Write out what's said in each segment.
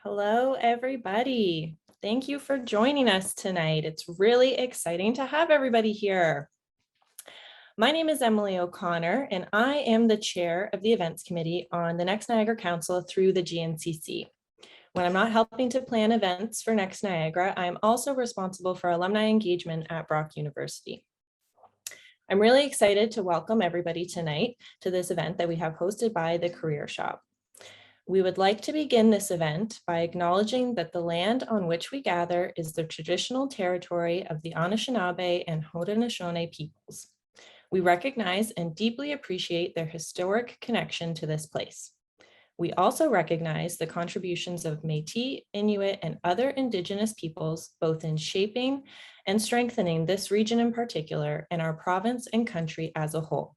Hello, everybody. Thank you for joining us tonight. It's really exciting to have everybody here. My name is Emily O'Connor, and I am the chair of the events committee on the NEXTNiagara Council through the GNCC. When I'm not helping to plan events for NEXTNiagara, I'm also responsible for alumni engagement at Brock University. I'm really excited to welcome everybody tonight to this event that we have hosted by the Career Shop. We would like to begin this event by acknowledging that the land on which we gather is the traditional territory of the Anishinaabe and Haudenosaunee peoples. We recognize and deeply appreciate their historic connection to this place. We also recognize the contributions of Métis, Inuit, and other Indigenous peoples, both in shaping and strengthening this region in particular, and our province and country as a whole.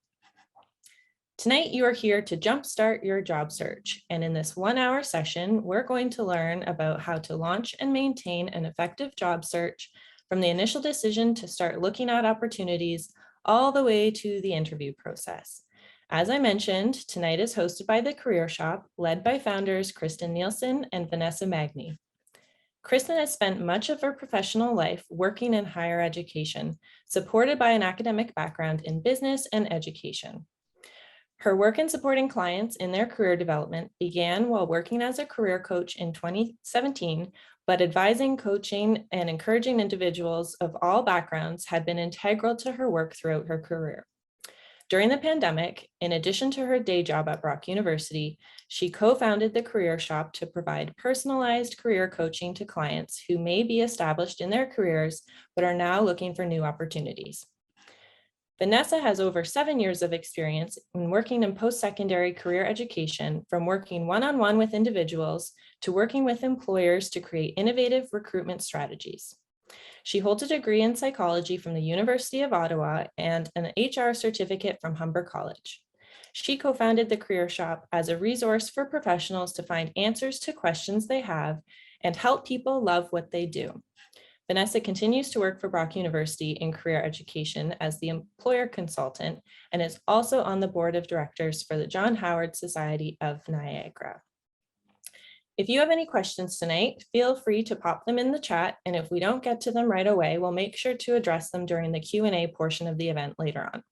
Tonight, you are here to jumpstart your job search. And in this 1-hour session, we're going to learn about how to launch and maintain an effective job search from the initial decision to start looking at opportunities all the way to the interview process. As I mentioned, tonight is hosted by the Career Shop, led by founders Kristen Nilsen and Venessa Magny. Kristen has spent much of her professional life working in higher education, supported by an academic background in business and education. Her work in supporting clients in their career development began while working as a career coach in 2017, but advising, coaching, and encouraging individuals of all backgrounds had been integral to her work throughout her career. During the pandemic, in addition to her day job at Brock University, she co-founded the Career Shop to provide personalized career coaching to clients who may be established in their careers, but are now looking for new opportunities. Venessa has over 7 years of experience in working in post-secondary career education, from working one-on-one with individuals to working with employers to create innovative recruitment strategies. She holds a degree in psychology from the University of Ottawa and an HR certificate from Humber College. She co-founded the Career Shop as a resource for professionals to find answers to questions they have and help people love what they do. Venessa continues to work for Brock University in career education as the employer consultant and is also on the board of directors for the John Howard Society of Niagara. If you have any questions tonight, feel free to pop them in the chat, and if we don't get to them right away, we'll make sure to address them during the Q&A portion of the event later on.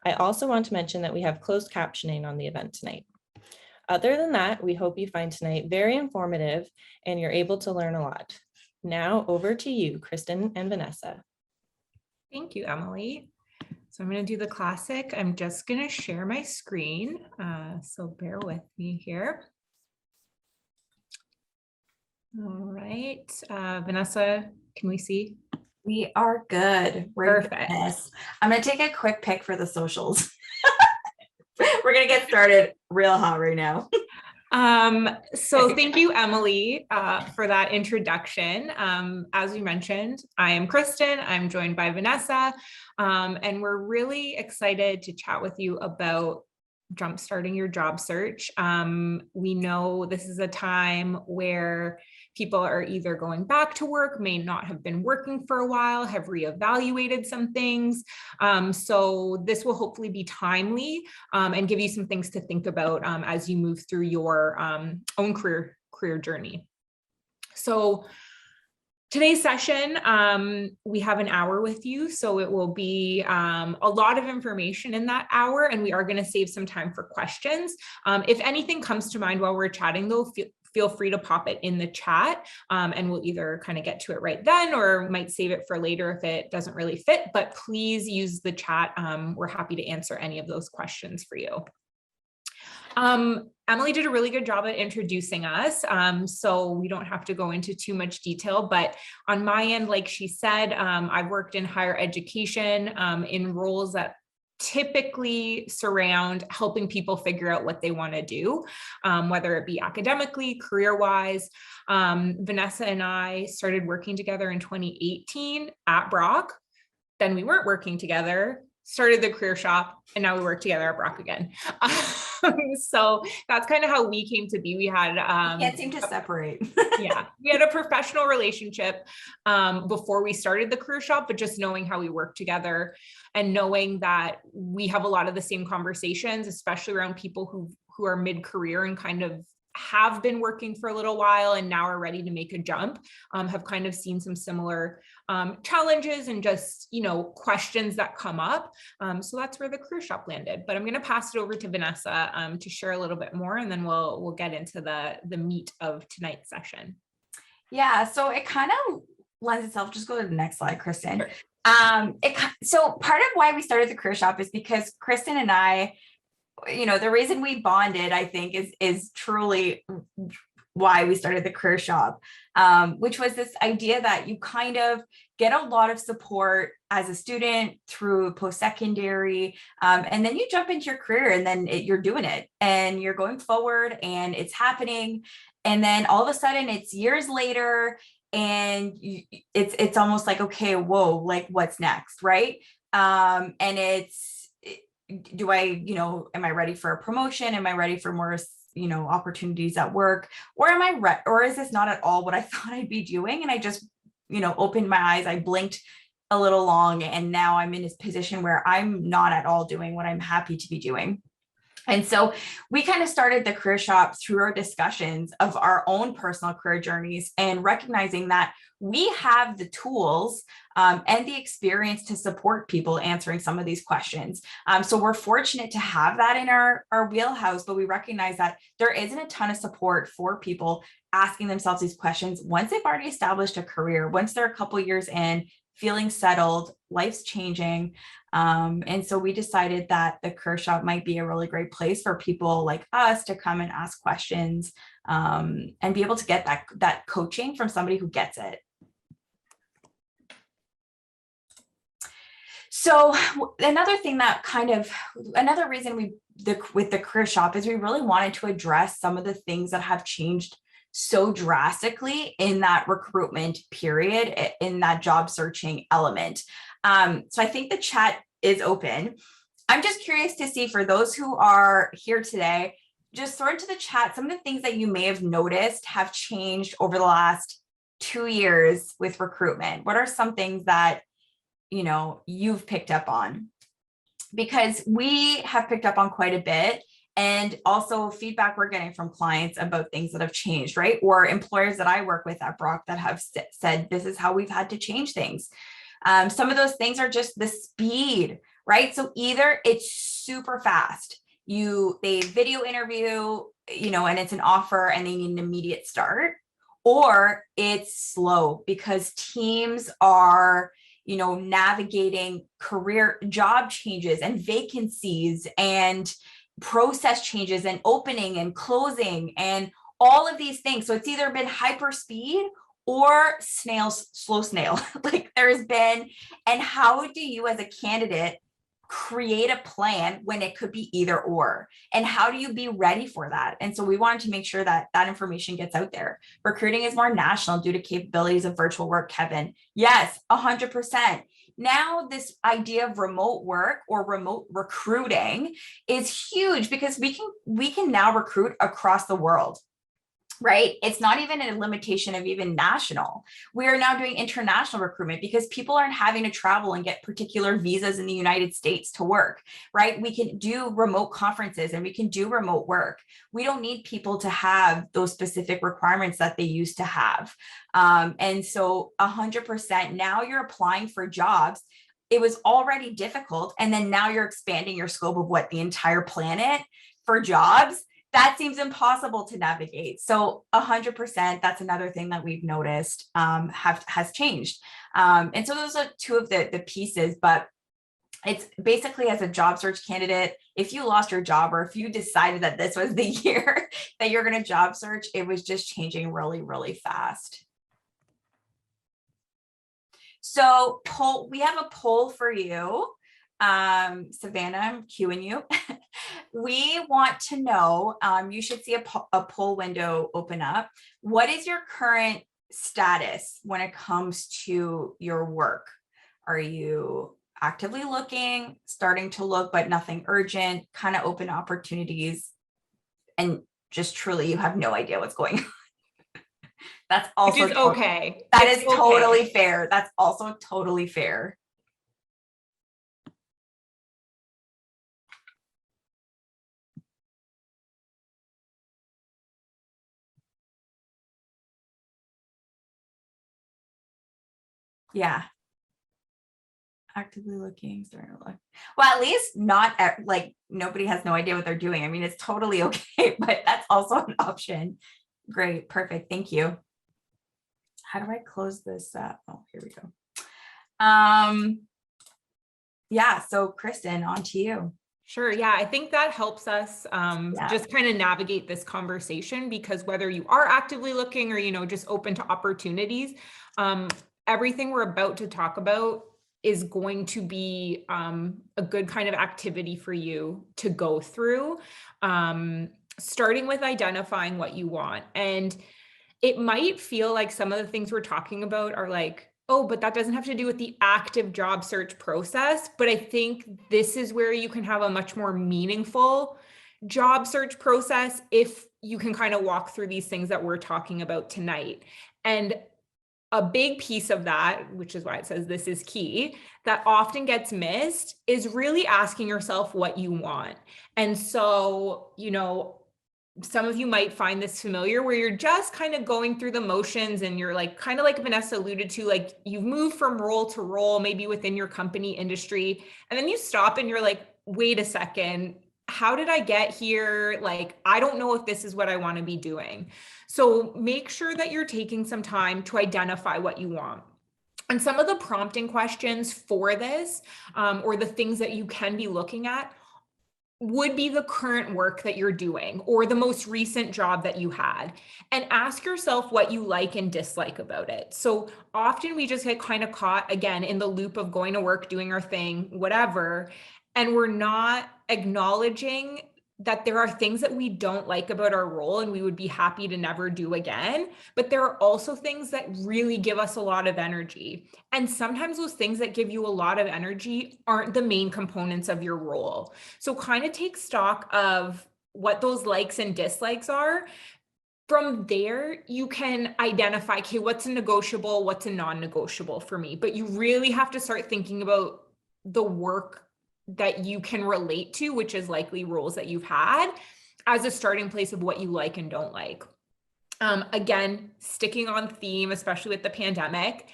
I also want to mention that we have closed captioning on the event tonight. Other than that, we hope you find tonight very informative and you're able to learn a lot. Now over to you, Kristen and Venessa. Thank you, Emily. So I'm going to do the classic. I'm just going to share my screen. So bear with me here. All right. Vanessa, can we see? We are good. We're Perfect. Good. I'm going to take a quick pic for the socials. We're going to get started real hot right now. So thank you, Emily, for that introduction. As we mentioned, I am Kristen. I'm joined by Venessa, and we're really excited to chat with you about jumpstarting your job search. We know this is a time where people are either going back to work, may not have been working for a while, have reevaluated some things. So this will hopefully be timely and give you some things to think about as you move through your own career journey. So today's session, we have an hour with you, so it will be a lot of information in that hour, and we are going to save some time for questions. If anything comes to mind while we're chatting, though, feel free to pop it in the chat, and we'll either kind of get to it right then or might save it for later if it doesn't really fit, but please use the chat. We're happy to answer any of those questions for you. Emily did a really good job at introducing us, so we don't have to go into too much detail, but on my end, like she said, I've worked in higher education in roles that typically surround helping people figure out what they want to do, whether it be academically, career-wise. Venessa and I started working together in 2018 at Brock. Then we weren't working together, started the Career Shop, and now we work together at Brock again. So that's kind of how we came to be. We had can't seem to separate. Yeah, we had a professional relationship before we started the Career Shop, but just knowing how we work together and knowing that we have a lot of the same conversations, especially around people who are mid-career and kind of have been working for a little while and now are ready to make a jump have kind of seen some similar challenges and just, questions that come up. So that's where the career shop landed. But I'm going to pass it over to Venessa to share a little bit more, and then we'll get into the meat of tonight's session. Yeah, so it kind of lends itself, just go to the next slide, Kristen. Sure. So part of why we started the career shop is because Kristen and I, the reason we bonded, I think, is truly why we started the career shop, which was this idea that you kind of get a lot of support as a student through post-secondary, and then you jump into your career, and then you're doing it and you're going forward and it's happening. And then all of a sudden it's years later and it's almost like, okay, whoa, like what's next, right? And do I, am I ready for a promotion? Am I ready for more, opportunities at work? Or or is this not at all what I thought I'd be doing? And I just, opened my eyes, I blinked a little long, and now I'm in this position where I'm not at all doing what I'm happy to be doing. And so we kind of started the career shop through our discussions of our own personal career journeys and recognizing that we have the tools and the experience to support people answering some of these questions. So we're fortunate to have that in our wheelhouse, but we recognize that there isn't a ton of support for people asking themselves these questions once they've already established a career, once they're a couple years in, feeling settled, life's changing. And so we decided that the career shop might be a really great place for people like us to come and ask questions and be able to get that coaching from somebody who gets it. So another reason with the career shop is we really wanted to address some of the things that have changed so drastically in that recruitment period, in that job searching element. So I think the chat is open. I'm just curious to see, for those who are here today, just throw into the chat some of the things that you may have noticed have changed over the last 2 years with recruitment. What are some things that, you've picked up on? Because we have picked up on quite a bit. And also feedback we're getting from clients about things that have changed, right? Or employers that I work with at Brock that have said, this is how we've had to change things. Some of those things are just the speed, right? So either it's super fast, they video interview, and it's an offer and they need an immediate start, or it's slow because teams are, navigating career job changes and vacancies and process changes and opening and closing and all of these things. So it's either been hyper speed or slow snail, like there's been. And how do you as a candidate create a plan when it could be either or? And how do you be ready for that? And so we wanted to make sure that that information gets out there. Recruiting is more national due to capabilities of virtual work, Kevin. Yes, 100%. Now this idea of remote work or remote recruiting is huge because we can now recruit across the world. Right? It's not even a limitation of even national. We are now doing international recruitment because people aren't having to travel and get particular visas in the United States to work, right? We can do remote conferences and we can do remote work. We don't need people to have those specific requirements that they used to have. And so 100% now you're applying for jobs. It was already difficult. And then now you're expanding your scope of what the entire planet for jobs. That seems impossible to navigate. So 100%, that's another thing that we've noticed has changed. And so those are two of the pieces, but it's basically, as a job search candidate, if you lost your job or if you decided that this was the year that you're going to job search, it was just changing really, really fast. So we have a poll for you. Savannah, I'm cueing you. We want to know, you should see a poll window open up. What is your current status when it comes to your work? Are you actively looking, starting to look, but nothing urgent, kind of open opportunities, and just truly you have no idea what's going on? That's also okay. That is totally fair. That's also totally fair. Yeah. Actively looking, starting to look. Well, at least not like nobody has no idea what they're doing. I mean, it's totally okay, but that's also an option. Great. Perfect. Thank you. How do I close this up? Oh, here we go. Yeah. So Kristen, on to you. Sure. Yeah, I think that helps us Yeah. just kind of navigate this conversation, because whether you are actively looking or, just open to opportunities, everything we're about to talk about is going to be a good kind of activity for you to go through, starting with identifying what you want. And it might feel like some of the things we're talking about are like, oh, but that doesn't have to do with the active job search process. But I think this is where you can have a much more meaningful job search process if you can kind of walk through these things that we're talking about tonight. And a big piece of that, which is why it says this is key, that often gets missed is really asking yourself what you want. And so, some of you might find this familiar, where you're just kind of going through the motions and you're like, kind of like Venessa alluded to, like you've moved from role to role, maybe within your company industry. And then you stop and you're like, wait a second, how did I get here? Like, I don't know if this is what I want to be doing. So make sure that you're taking some time to identify what you want. And some of the prompting questions for this, or the things that you can be looking at, would be the current work that you're doing or the most recent job that you had, and ask yourself what you like and dislike about it. So often we just get kind of caught again in the loop of going to work, doing our thing, whatever, and we're not acknowledging that there are things that we don't like about our role and we would be happy to never do again. But there are also things that really give us a lot of energy. And sometimes those things that give you a lot of energy aren't the main components of your role. So kind of take stock of what those likes and dislikes are. From there, you can identify, okay, what's a negotiable, what's a non-negotiable for me. But you really have to start thinking about the work that you can relate to, which is likely roles that you've had, as a starting place of what you like and don't like. Again, sticking on theme, especially with the pandemic,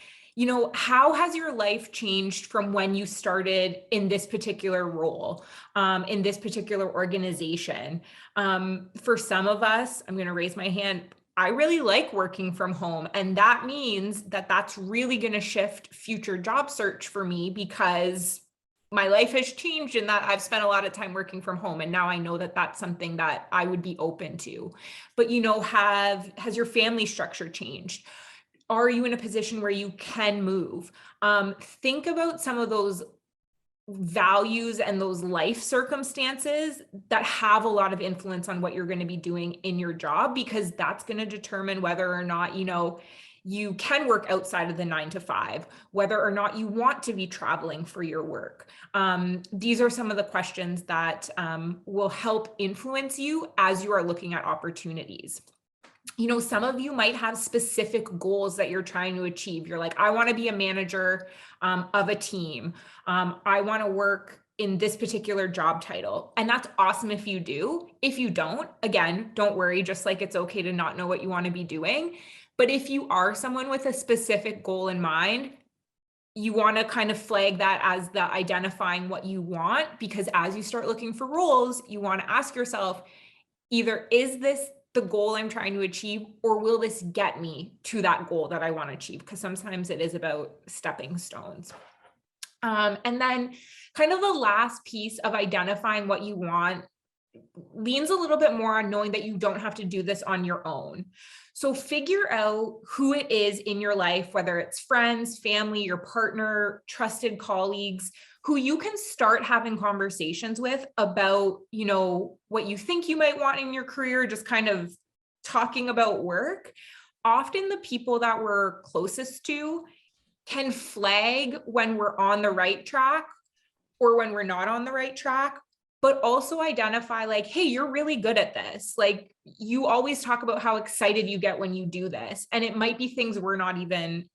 how has your life changed from when you started in this particular role, in this particular organization? For some of us, I'm going to raise my hand, I really like working from home. And that means that that's really going to shift future job search for me, because my life has changed in that I've spent a lot of time working from home. And now I know that that's something that I would be open to. But, has your family structure changed? Are you in a position where you can move? Think about some of those values and those life circumstances that have a lot of influence on what you're going to be doing in your job, because that's going to determine whether or not, you can work outside of the 9 to 5, whether or not you want to be traveling for your work. These are some of the questions that will help influence you as you are looking at opportunities. Some of you might have specific goals that you're trying to achieve. You're like, I want to be a manager of a team. I want to work in this particular job title. And that's awesome if you do. If you don't, again, don't worry, just like it's okay to not know what you want to be doing. But if you are someone with a specific goal in mind, you want to kind of flag that as the identifying what you want, because as you start looking for roles, you want to ask yourself, either is this the goal I'm trying to achieve, or will this get me to that goal that I want to achieve? Because sometimes it is about stepping stones. And then kind of the last piece of identifying what you want leans a little bit more on knowing that you don't have to do this on your own. So figure out who it is in your life, whether it's friends, family, your partner, trusted colleagues, who you can start having conversations with about, what you think you might want in your career, just kind of talking about work. Often the people that we're closest to can flag when we're on the right track or when we're not on the right track, but also identify like, hey, you're really good at this. Like, you always talk about how excited you get when you do this. And it might be things we're not even,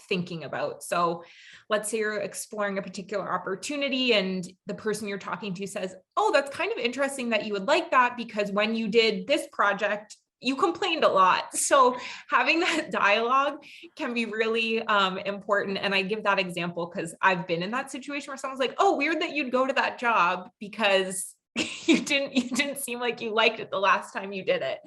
thinking about. So let's say you're exploring a particular opportunity and the person you're talking to says, oh, that's kind of interesting that you would like that, because when you did this project, you complained a lot. So having that dialogue can be really important. And I give that example because I've been in that situation where someone's like, oh, weird that you'd go to that job because you didn't seem like you liked it the last time you did it.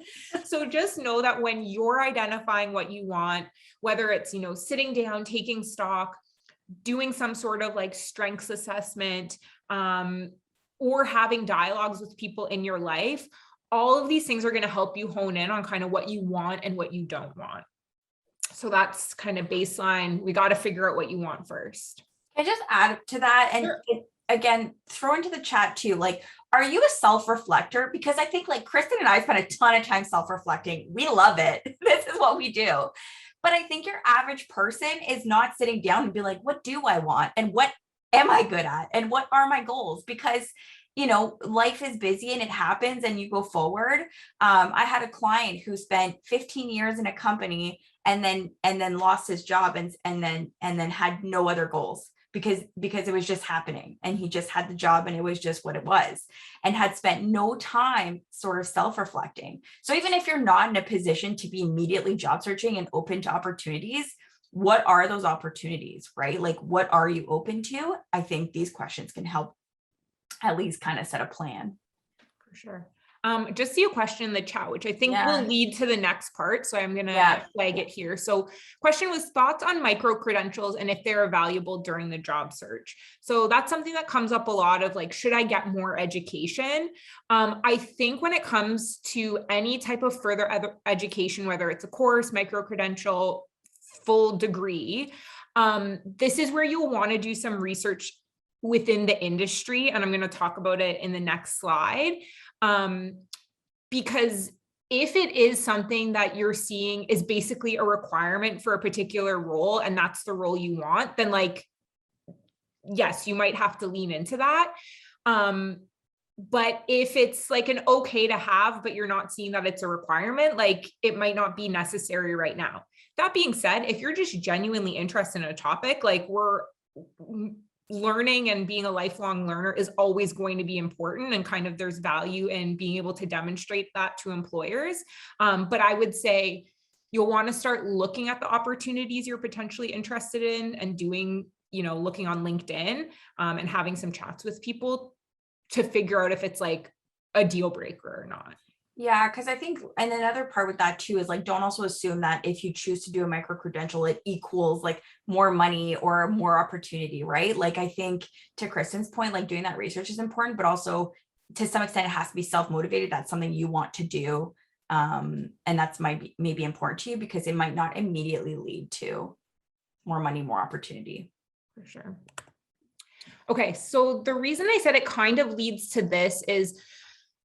So just know that when you're identifying what you want, whether it's, sitting down, taking stock, doing some sort of like strengths assessment, or having dialogues with people in your life, all of these things are going to help you hone in on kind of what you want and what you don't want. So that's kind of baseline. We got to figure out what you want first. Can I just add to that? And Sure. Again, throw into the chat too, like, are you a self-reflector? Because I think like Kristen and I spend a ton of time self-reflecting. We love it. This is what we do. But I think your average person is not sitting down and be like, what do I want? And what am I good at? And what are my goals? Because life is busy and it happens and you go forward. I had a client who spent 15 years in a company and then lost his job and then had no other goals because it was just happening, and he just had the job and it was just what it was, and had spent no time sort of self-reflecting. So even if you're not in a position to be immediately job searching and open to opportunities, what are those opportunities, right? Like, what are you open to? I think these questions can help at least kind of set a plan. For sure. Just see a question in the chat, which I think will lead to the next part. So I'm going to flag it here. So question was thoughts on micro credentials and if they're valuable during the job search. So that's something that comes up a lot of like, should I get more education? I think when it comes to any type of further education, whether it's a course, micro credential, full degree, this is where you'll want to do some research within the industry. And I'm going to talk about it in the next slide. Because if it is something that you're seeing is basically a requirement for a particular role, and that's the role you want, then like, yes, you might have to lean into that. But if it's like an okay to have, but you're not seeing that it's a requirement, like it might not be necessary right now. That being said, if you're just genuinely interested in a topic, like learning and being a lifelong learner is always going to be important, and kind of there's value in being able to demonstrate that to employers. But I would say you'll want to start looking at the opportunities you're potentially interested in and doing, looking on LinkedIn and having some chats with people to figure out if it's like a deal breaker or not. Yeah, because I think, and another part with that too is like, don't also assume that if you choose to do a micro credential, it equals like more money or more opportunity, right? Like, I think to Kristen's point, like doing that research is important, but also to some extent, it has to be self-motivated. That's something you want to do. And that's maybe important to you because it might not immediately lead to more money, more opportunity. For sure. Okay, so the reason I said it kind of leads to this is,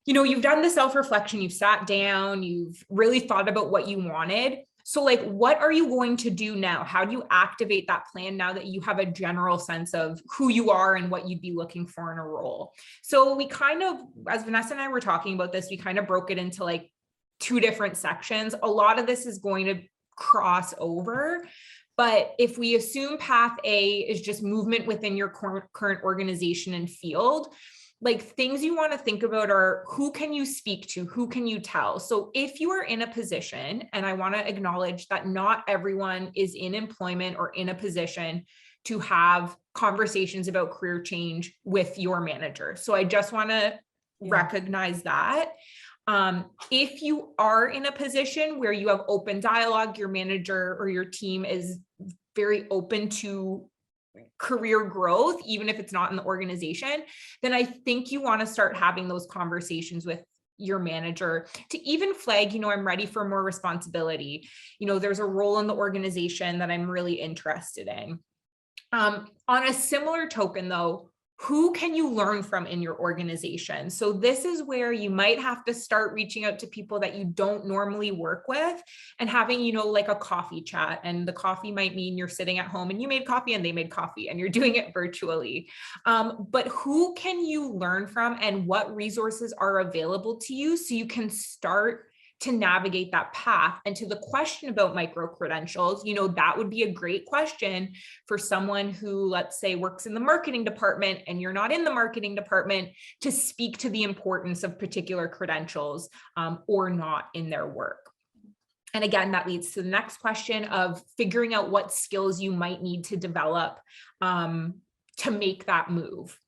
you've done the self-reflection, you've sat down, you've really thought about what you wanted. So like, what are you going to do now? How do you activate that plan now that you have a general sense of who you are and what you'd be looking for in a role? So we kind of, as Venessa and I were talking about this, we kind of broke it into like 2 different sections. A lot of this is going to cross over. But if we assume path A is just movement within your current organization and field, like things you want to think about are who can you speak to? Who can you tell? So if you are in a position, and I want to acknowledge that not everyone is in employment or in a position to have conversations about career change with your manager. So I just want to recognize that. If you are in a position where you have open dialogue, your manager or your team is very open to career growth, even if it's not in the organization, then I think you want to start having those conversations with your manager to even flag, I'm ready for more responsibility. There's a role in the organization that I'm really interested in. On a similar token though, who can you learn from in your organization? So this is where you might have to start reaching out to people that you don't normally work with and having, like a coffee chat. And the coffee might mean you're sitting at home and you made coffee and they made coffee and you're doing it virtually. But who can you learn from and what resources are available to you so you can start to navigate that path. And to the question about micro credentials, that would be a great question for someone who, let's say, works in the marketing department and you're not in the marketing department, to speak to the importance of particular credentials or not in their work. And again, that leads to the next question of figuring out what skills you might need to develop to make that move.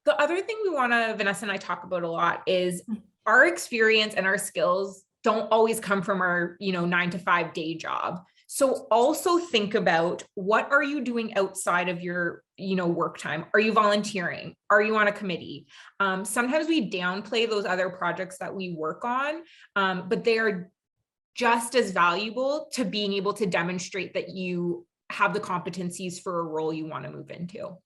The other thing Venessa and I talk about a lot is our experience and our skills don't always come from our, 9-to-5 day job. So also think about, what are you doing outside of your, work time? Are you volunteering? Are you on a committee? Sometimes we downplay those other projects that we work on, but they are just as valuable to being able to demonstrate that you have the competencies for a role you want to move into.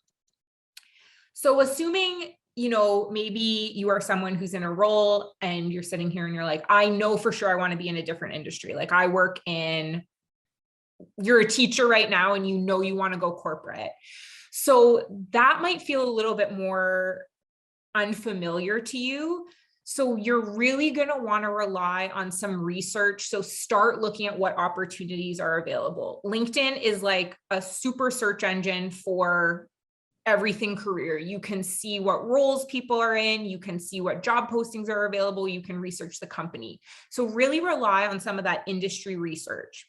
So assuming, maybe you are someone who's in a role and you're sitting here and you're like, I know for sure I want to be in a different industry. Like you're a teacher right now and you want to go corporate. So that might feel a little bit more unfamiliar to you. So you're really going to want to rely on some research. So start looking at what opportunities are available. LinkedIn is like a super search engine for everything career. You can see what roles people are in. You can see what job postings are available. You can research the company. So really rely on some of that industry research.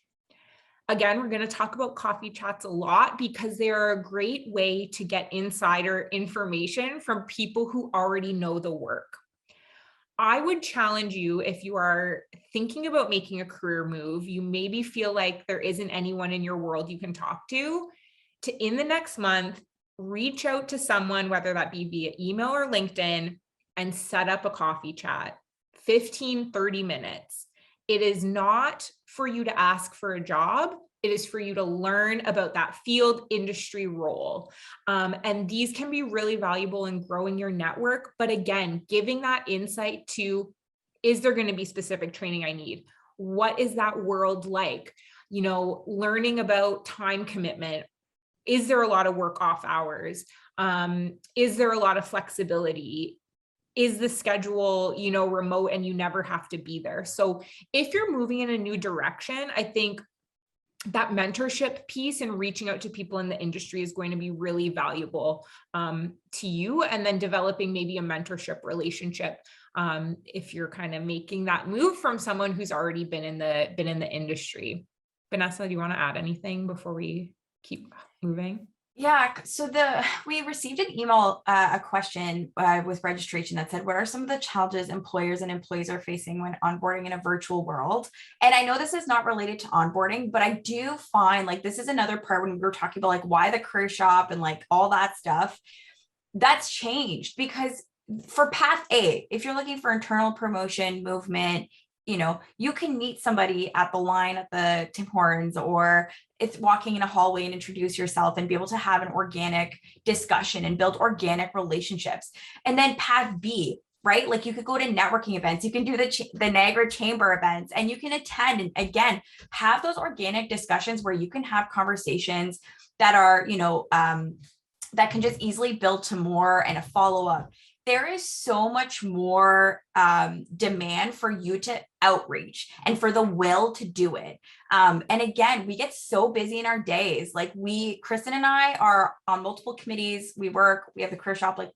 Again, we're going to talk about coffee chats a lot because they are a great way to get insider information from people who already know the work. I would challenge you, if you are thinking about making a career move, you maybe feel like there isn't anyone in your world you can talk to in the next month, reach out to someone, whether that be via email or LinkedIn, and set up a coffee chat, 15, 30 minutes. It is not for you to ask for a job. It is for you to learn about that field, industry, role. And these can be really valuable in growing your network. But again, giving that insight to, is there going to be specific training I need? What is that world like? Learning about time commitment. Is there a lot of work off hours? Is there a lot of flexibility? Is the schedule, remote and you never have to be there? So if you're moving in a new direction, I think that mentorship piece and reaching out to people in the industry is going to be really valuable to you. And then developing maybe a mentorship relationship if you're kind of making that move from someone who's already been in the industry. Venessa, do you want to add anything before we keep moving? Yeah, so we received an email, a question with registration that said, what are some of the challenges employers and employees are facing when onboarding in a virtual world? And I know this is not related to onboarding, but I do find like this is another part when we were talking about like why the career shop and like all that stuff, that's changed. Because for path A, if you're looking for internal promotion, movement, you can meet somebody at the line at the Tim Hortons, or it's walking in a hallway and introduce yourself and be able to have an organic discussion and build organic relationships. And then path B, right? Like you could go to networking events, you can do the Niagara Chamber events, and you can attend and again, have those organic discussions where you can have conversations that are, that can just easily build to more and a follow-up. There is so much more demand for you to outreach and for the will to do it. And again, we get so busy in our days. Like Kristen and I are on multiple committees. We work, we have the career shop, like,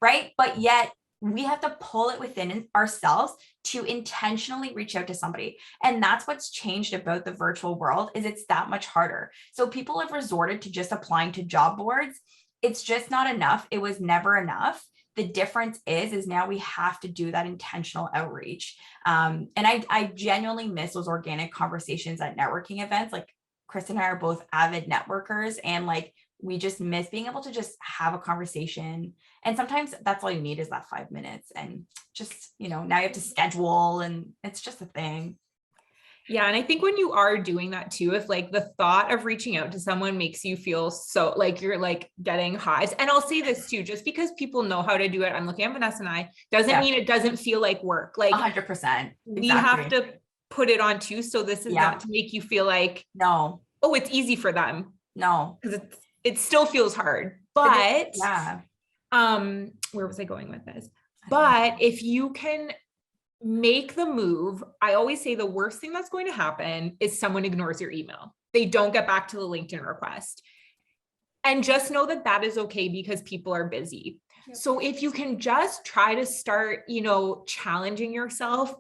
right? But yet we have to pull it within ourselves to intentionally reach out to somebody. And that's what's changed about the virtual world, is it's that much harder. So people have resorted to just applying to job boards. It's just not enough. It was never enough. The difference is now we have to do that intentional outreach. And I genuinely miss those organic conversations at networking events. Like Kristen and I are both avid networkers, and like, we just miss being able to just have a conversation. And sometimes that's all you need is that 5 minutes, and just, now you have to schedule, and it's just a thing. Yeah. And I think when you are doing that too, if like the thought of reaching out to someone makes you feel so like you're like getting highs, and I'll say this too, just because people know how to do it, I'm looking at Venessa and I, doesn't mean it doesn't feel like work. Like 100%. We have to put it on too. So this is not to make you feel like, no, oh, it's easy for them. No, because it still feels hard, but yeah. Where was I going with this? But if you can make the move. I always say the worst thing that's going to happen is someone ignores your email. They don't get back to the LinkedIn request. And just know that that is okay because people are busy. Yep. So if you can just try to start, challenging yourself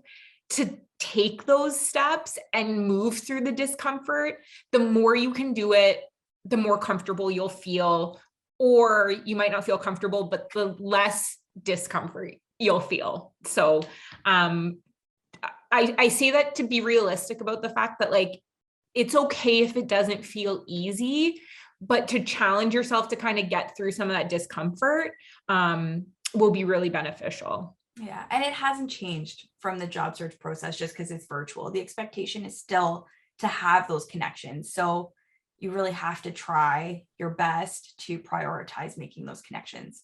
to take those steps and move through the discomfort, the more you can do it, the more comfortable you'll feel, or you might not feel comfortable, but the less discomfort you'll feel. So I say that to be realistic about the fact that like, it's okay if it doesn't feel easy, but to challenge yourself to kind of get through some of that discomfort will be really beneficial. Yeah. And it hasn't changed from the job search process just because it's virtual. The expectation is still to have those connections. So you really have to try your best to prioritize making those connections.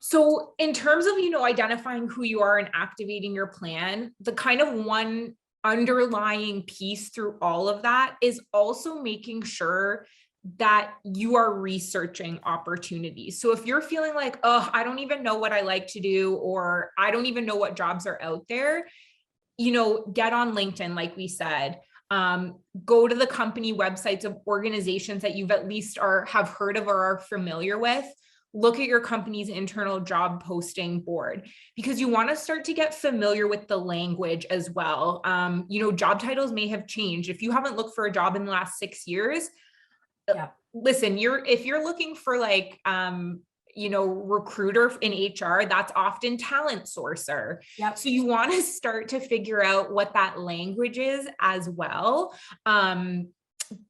So in terms of, identifying who you are and activating your plan, the kind of one underlying piece through all of that is also making sure that you are researching opportunities. So if you're feeling like, oh, I don't even know what I like to do, or I don't even know what jobs are out there, get on LinkedIn, like we said, go to the company websites of organizations that you've at least have heard of or are familiar with. Look at your company's internal job posting board, because you want to start to get familiar with the language as well. Job titles may have changed. If you haven't looked for a job in the last 6 years, listen, if you're looking for like, recruiter in HR, that's often talent sourcer. Yep. So you want to start to figure out what that language is as well.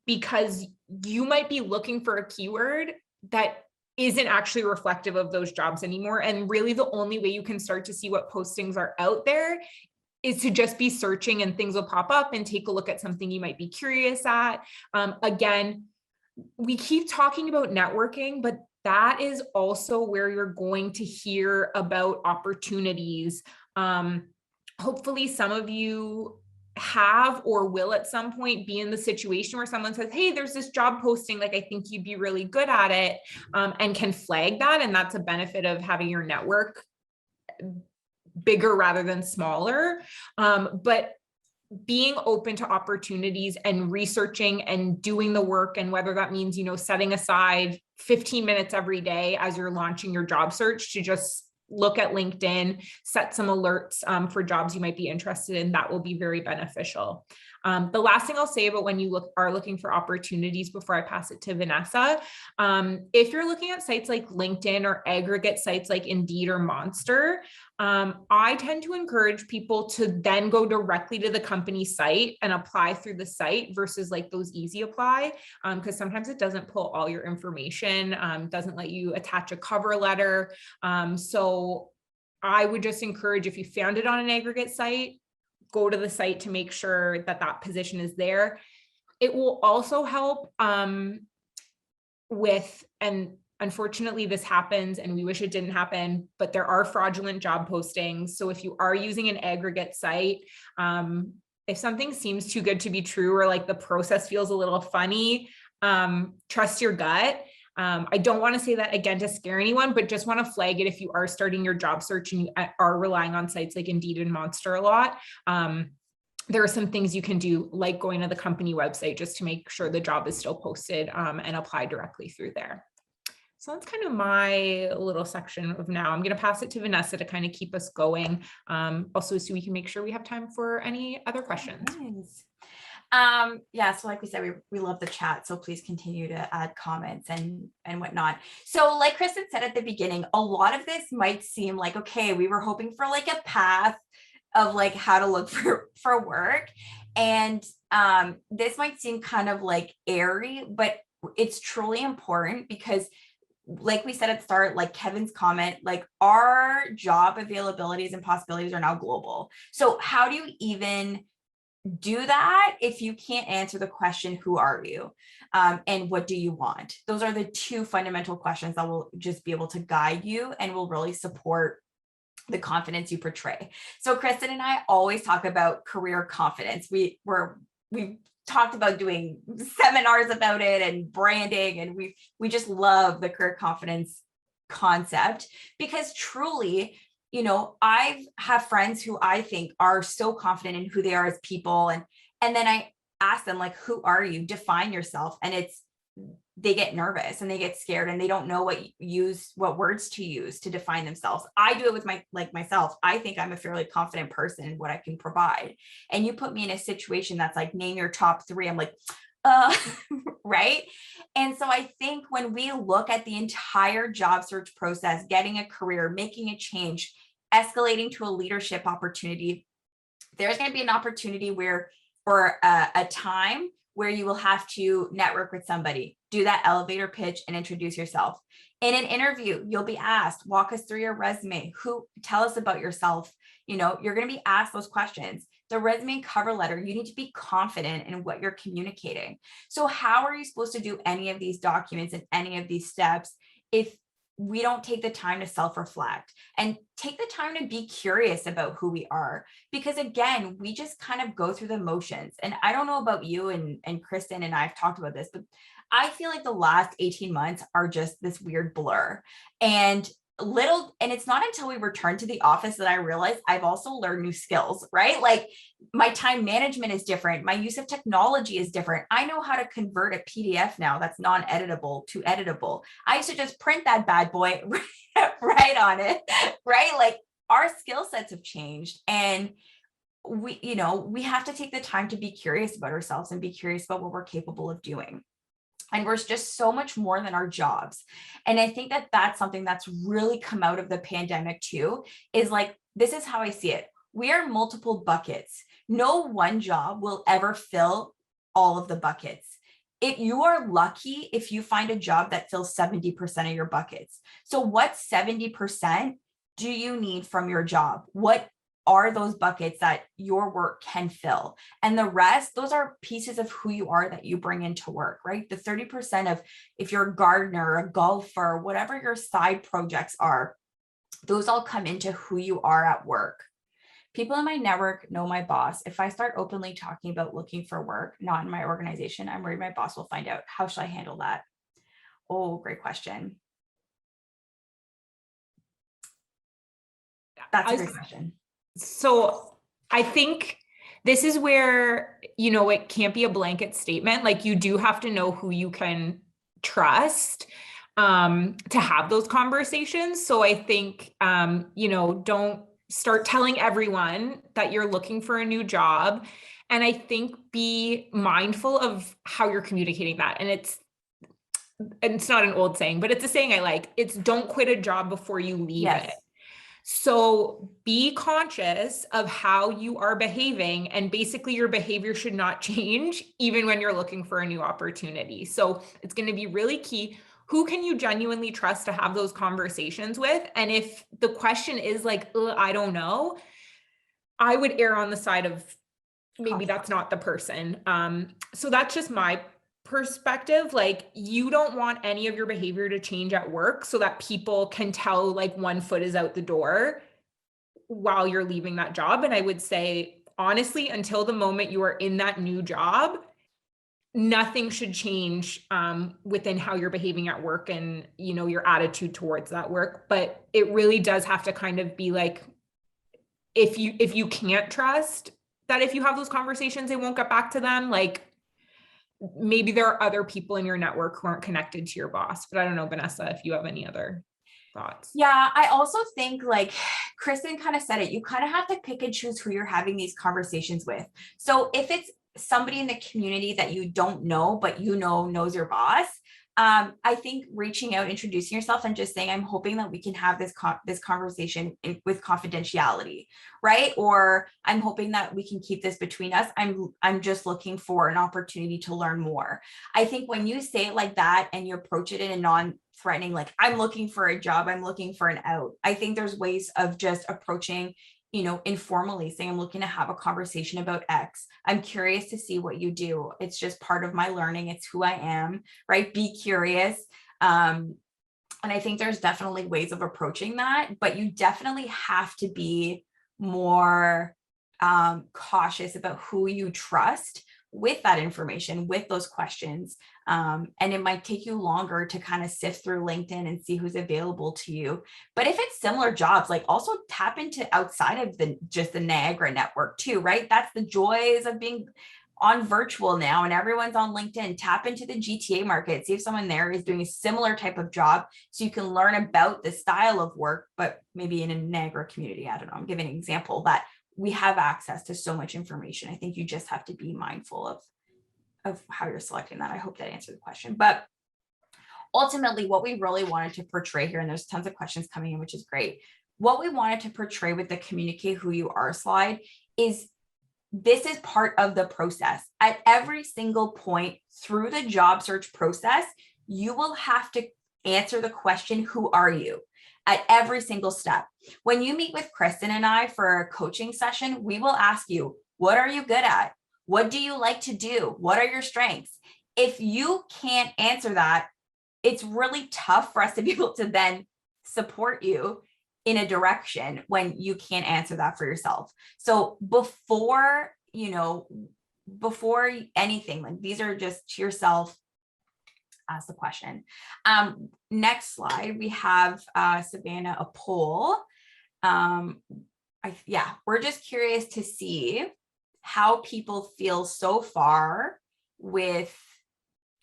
Because you might be looking for a keyword that isn't actually reflective of those jobs anymore. And really the only way you can start to see what postings are out there is to just be searching, and things will pop up, and take a look at something you might be curious at. Again, we keep talking about networking, but that is also where you're going to hear about opportunities. Hopefully some of you have or will at some point be in the situation where someone says, hey, there's this job posting, like I think you'd be really good at it, and can flag that. And that's a benefit of having your network bigger rather than smaller. But being open to opportunities and researching and doing the work, and whether that means, setting aside 15 minutes every day as you're launching your job search to just look at LinkedIn, set some alerts for jobs you might be interested in, that will be very beneficial. The last thing I'll say about when you are looking for opportunities before I pass it to Venessa, if you're looking at sites like LinkedIn or aggregate sites like Indeed or Monster, I tend to encourage people to then go directly to the company site and apply through the site versus like those easy apply, because sometimes it doesn't pull all your information, doesn't let you attach a cover letter. So I would just encourage, if you found it on an aggregate site, go to the site to make sure that that position is there. It will also help with, and unfortunately this happens and we wish it didn't happen, but there are fraudulent job postings. So if you are using an aggregate site, if something seems too good to be true, or like the process feels a little funny, trust your gut. I don't want to say that again to scare anyone, but just want to flag it if you are starting your job search and you are relying on sites like Indeed and Monster a lot. There are some things you can do, like going to the company website, just to make sure the job is still posted, and apply directly through there. So that's kind of my little section of now. I'm going to pass it to Venessa to kind of keep us going. Also, so we can make sure we have time for any other questions. Nice. So like we said, we love the chat, so please continue to add comments and whatnot. So like Kristen said at the beginning, a lot of this might seem like, okay, we were hoping for like a path of like how to look for work, and this might seem kind of like airy, but it's truly important, because like we said at the start, like Kevin's comment, like our job availabilities and possibilities are now global. So how do you even do that if you can't answer the question, who are you, and what do you want? Those are the two fundamental questions that will just be able to guide you and will really support the confidence you portray. So Kristen and I always talk about career confidence. We've talked about doing seminars about it and branding, and we just love the career confidence concept, because truly I've have friends who I think are so confident in who they are as people. And then I ask them, like, who are you? Define yourself. And they get nervous and they get scared and they don't know what words to use to define themselves. I do it with myself. I think I'm a fairly confident person in what I can provide. And you put me in a situation that's like, name your top 3. I'm like, right. And so I think when we look at the entire job search process, getting a career, making a change, escalating to a leadership opportunity, there's going to be an opportunity or a time where you will have to network with somebody, do that elevator pitch and introduce yourself. In an interview, you'll be asked, walk us through your resume. Tell us about yourself. You're going to be asked those questions. The resume and cover letter, you need to be confident in what you're communicating. So how are you supposed to do any of these documents and any of these steps if we don't take the time to self-reflect and take the time to be curious about who we are? Because again, we just kind of go through the motions. And I don't know about you and Kristen and I've talked about this, but I feel like the last 18 months are just this weird blur. And it's not until we return to the office that I realized I've also learned new skills, right? Like my time management is different. My use of technology is different. I know how to convert a PDF now that's non-editable to editable. I used to just print that bad boy right on it, right? Like our skill sets have changed, and we have to take the time to be curious about ourselves and be curious about what we're capable of doing. And we're just so much more than our jobs. And I think that that's something that's really come out of the pandemic too, is like, this is how I see it. We are multiple buckets. No one job will ever fill all of the buckets. If you are lucky, if you find a job that fills 70% of your buckets. So what 70% do you need from your job? What are those buckets that your work can fill? And the rest, those are pieces of who you are that you bring into work, right? The 30% of, if you're a gardener, a golfer, whatever your side projects are, those all come into who you are at work. People in my network know my boss. If I start openly talking about looking for work, not in my organization, I'm worried my boss will find out. How should I handle that? Oh, great question. That's a great question. So I think this is where, it can't be a blanket statement. Like you do have to know who you can trust to have those conversations. So I think, don't start telling everyone that you're looking for a new job. And I think be mindful of how you're communicating that. And it's not an old saying, but it's a saying I like. It's don't quit a job before you leave it. So be conscious of how you are behaving, and basically your behavior should not change even when you're looking for a new opportunity. So it's going to be really key. Who can you genuinely trust to have those conversations with? And if the question is like, I don't know, I would err on the side of maybe that's not the person. So that's just my perspective. Like you don't want any of your behavior to change at work so that people can tell like one foot is out the door while you're leaving that job. And I would say, honestly, until the moment you are in that new job, nothing should change within how you're behaving at work and, your attitude towards that work. But it really does have to kind of be like, if you can't trust that if you have those conversations, they won't get back to them, like maybe there are other people in your network who aren't connected to your boss. But I don't know, Venessa, if you have any other thoughts. Yeah, I also think like Kristen kind of said it, you kind of have to pick and choose who you're having these conversations with. So if it's somebody in the community that you don't know, but knows your boss, I think reaching out, introducing yourself and just saying, I'm hoping that we can have this conversation with confidentiality, right? Or I'm hoping that we can keep this between us. I'm just looking for an opportunity to learn more. I think when you say it like that and you approach it in a non-threatening, like I'm looking for a job, I'm looking for an out. I think there's ways of just approaching, informally saying, I'm looking to have a conversation about X. I'm curious to see what you do. It's just part of my learning. It's who I am, right? Be curious. And I think there's definitely ways of approaching that, but you definitely have to be more cautious about who you trust with that information, with those questions. And it might take you longer to kind of sift through LinkedIn and see who's available to you. But if it's similar jobs, like also tap into outside of just the Niagara network too, right? That's the joys of being on virtual now, and everyone's on LinkedIn. Tap into the GTA market, see if someone there is doing a similar type of job, so you can learn about the style of work, but maybe in a Niagara community. I don't know, I'm giving an example that we have access to so much information. I think you just have to be mindful of how you're selecting that. I hope that answered the question. But ultimately, what we really wanted to portray here, and there's tons of questions coming in, which is great. What we wanted to portray with the communicate who you are slide is this is part of the process. At every single point through the job search process, you will have to answer the question, who are you? At every single step. When you meet with Kristen and I for a coaching session, we will ask you, what are you good at? What do you like to do? What are your strengths? If you can't answer that, it's really tough for us to be able to then support you in a direction when you can't answer that for yourself. So before anything, like these are just to yourself, ask the question. Next slide, we have Savannah, a poll. We're just curious to see how people feel so far with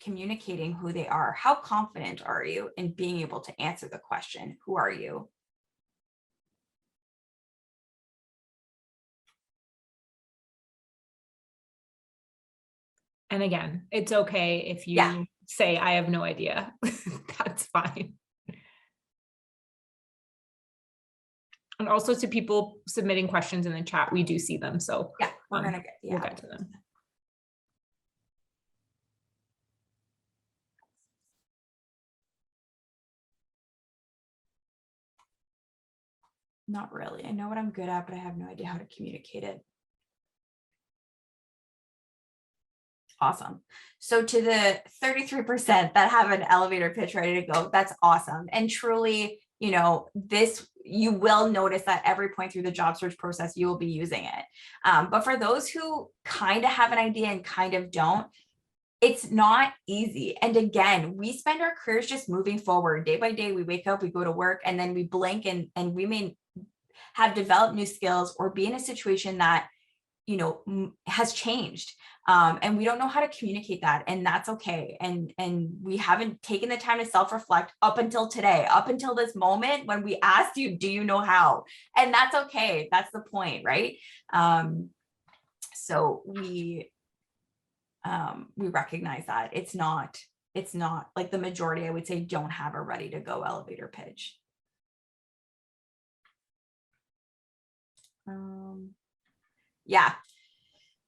communicating who they are. How confident are you in being able to answer the question, who are you? And again, it's okay if you say, I have no idea. That's fine. And also to people submitting questions in the chat, we do see them. So yeah, we'll get to them. Not really. I know what I'm good at, but I have no idea how to communicate it. Awesome. So to the 33% that have an elevator pitch ready to go, that's awesome. And truly, you will notice that every point through the job search process, you will be using it. But for those who kind of have an idea and kind of don't, it's not easy. And again, we spend our careers just moving forward day by day. We wake up, we go to work, and then we blink and we may have developed new skills or be in a situation that, has changed. And we don't know how to communicate that, and that's okay. And we haven't taken the time to self-reflect up until today, up until this moment when we asked you, do you know how? And that's okay. That's the point, right? So we recognize that it's not like the majority, I would say, don't have a ready to go elevator pitch.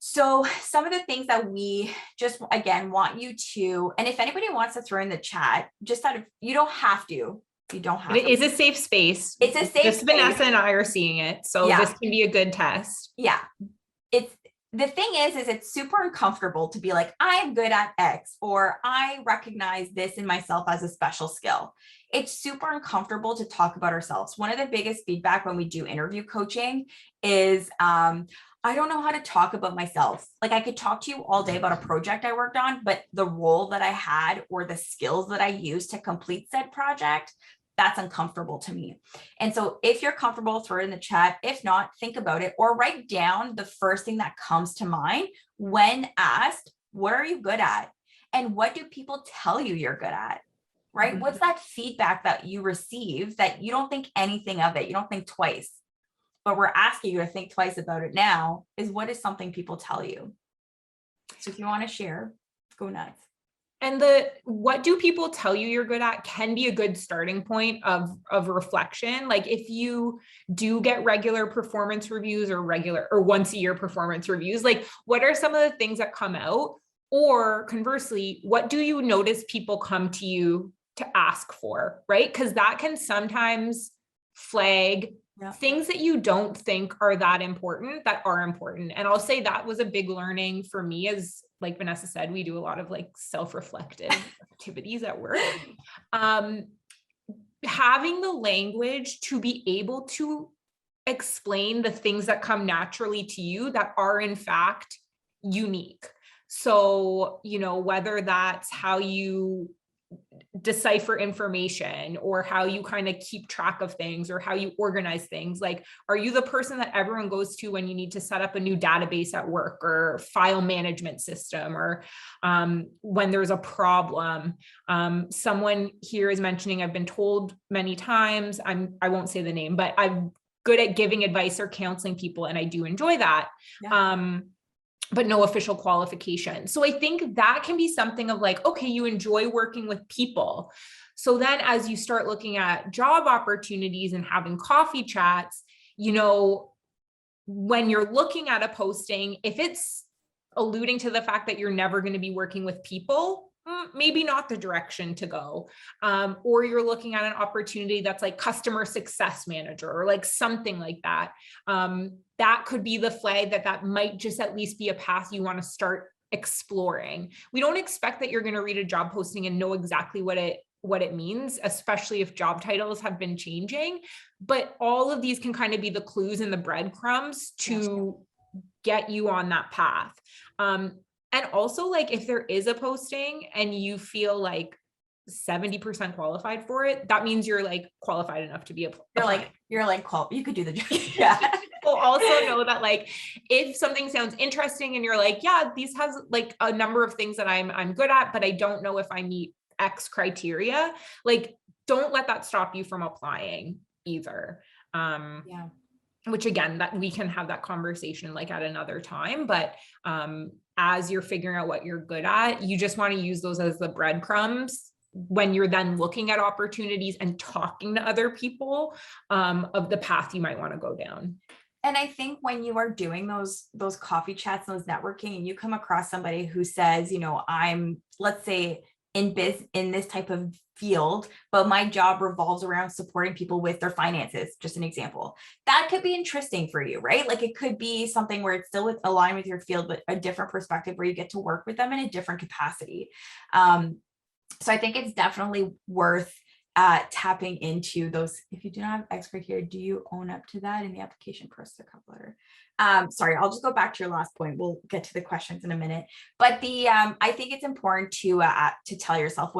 So some of the things that we just, again, want you to, and if anybody wants to throw in the chat, just you don't have to. It is a safe space. It's a safe space. Vanessa and I are seeing it. So this can be a good test. Yeah. The thing is it's super uncomfortable to be like, I'm good at X, or I recognize this in myself as a special skill. It's super uncomfortable to talk about ourselves. One of the biggest feedback when we do interview coaching is, I don't know how to talk about myself. Like, I could talk to you all day about a project I worked on, but the role that I had or the skills that I used to complete said project, that's uncomfortable to me. And so if you're comfortable, throw it in the chat. If not, think about it or write down the first thing that comes to mind when asked, what are you good at? And what do people tell you you're good at? Right? Mm-hmm. What's that feedback that you receive that you don't think anything of it? You don't think twice, but we're asking you to think twice about it now, is what is something people tell you? So if you want to share, go nuts. And what do people tell you you're good at can be a good starting point of reflection. Like if you do get regular performance reviews or once a year performance reviews, like what are some of the things that come out? Or conversely, what do you notice people come to you to ask for, right? Because that can sometimes flag things that you don't think are that important that are important. And I'll say that was a big learning for me, as like Vanessa said, we do a lot of like self-reflective activities at work. Having the language to be able to explain the things that come naturally to you that are in fact unique. So, whether that's how you decipher information or how you kind of keep track of things or how you organize things. Like, are you the person that everyone goes to when you need to set up a new database at work or file management system, or when there's a problem? Someone here is mentioning, I've been told many times, I won't say the name, but I'm good at giving advice or counseling people, and I do enjoy that. Yeah. But no official qualification. So I think that can be something of like, okay, you enjoy working with people. So then as you start looking at job opportunities and having coffee chats, when you're looking at a posting, if it's alluding to the fact that you're never going to be working with people, maybe not the direction to go. Or you're looking at an opportunity that's like customer success manager or like something like that. That could be the flag that might just at least be a path you want to start exploring. We don't expect that you're going to read a job posting and know exactly what it means, especially if job titles have been changing. But all of these can kind of be the clues and the breadcrumbs to get you on that path. And also, like, if there is a posting and you feel like 70% qualified for it, that means you're like qualified enough to be a you could do the job. Yeah. People also know that, like, if something sounds interesting and you're like, yeah, these has like a number of things that I'm good at, but I don't know if I meet X criteria, like, don't let that stop you from applying either. Yeah. Which again, that we can have that conversation like at another time, but as you're figuring out what you're good at, you just want to use those as the breadcrumbs when you're then looking at opportunities and talking to other people of the path you might want to go down. And I think when you are doing those coffee chats, those networking, and you come across somebody who says, I'm, let's say, in this type of field, but my job revolves around supporting people with their finances, just an example, that could be interesting for you, right? Like, it could be something where it's still aligned with your field, but a different perspective where you get to work with them in a different capacity. So I think it's definitely worth tapping into those. If you do not have X criteria, do you own up to that in the application process cover letter? Sorry, I'll just go back to your last point. We'll get to the questions in a minute. But I think it's important to tell yourself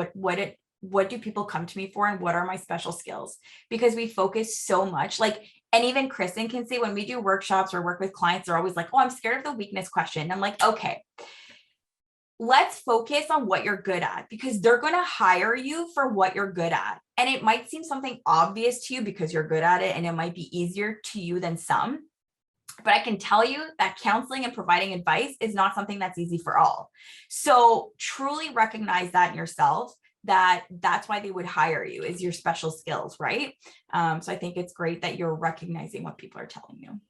what do people come to me for, and what are my special skills? Because we focus so much, like, and even Kristen can say when we do workshops or work with clients, they're always like, oh, I'm scared of the weakness question. And I'm like, okay, let's focus on what you're good at, because they're going to hire you for what you're good at. And it might seem something obvious to you because you're good at it, and it might be easier to you than some. But I can tell you that counseling and providing advice is not something that's easy for all. So truly recognize that in yourself, that's why they would hire you, is your special skills, right? So I think it's great that you're recognizing what people are telling you.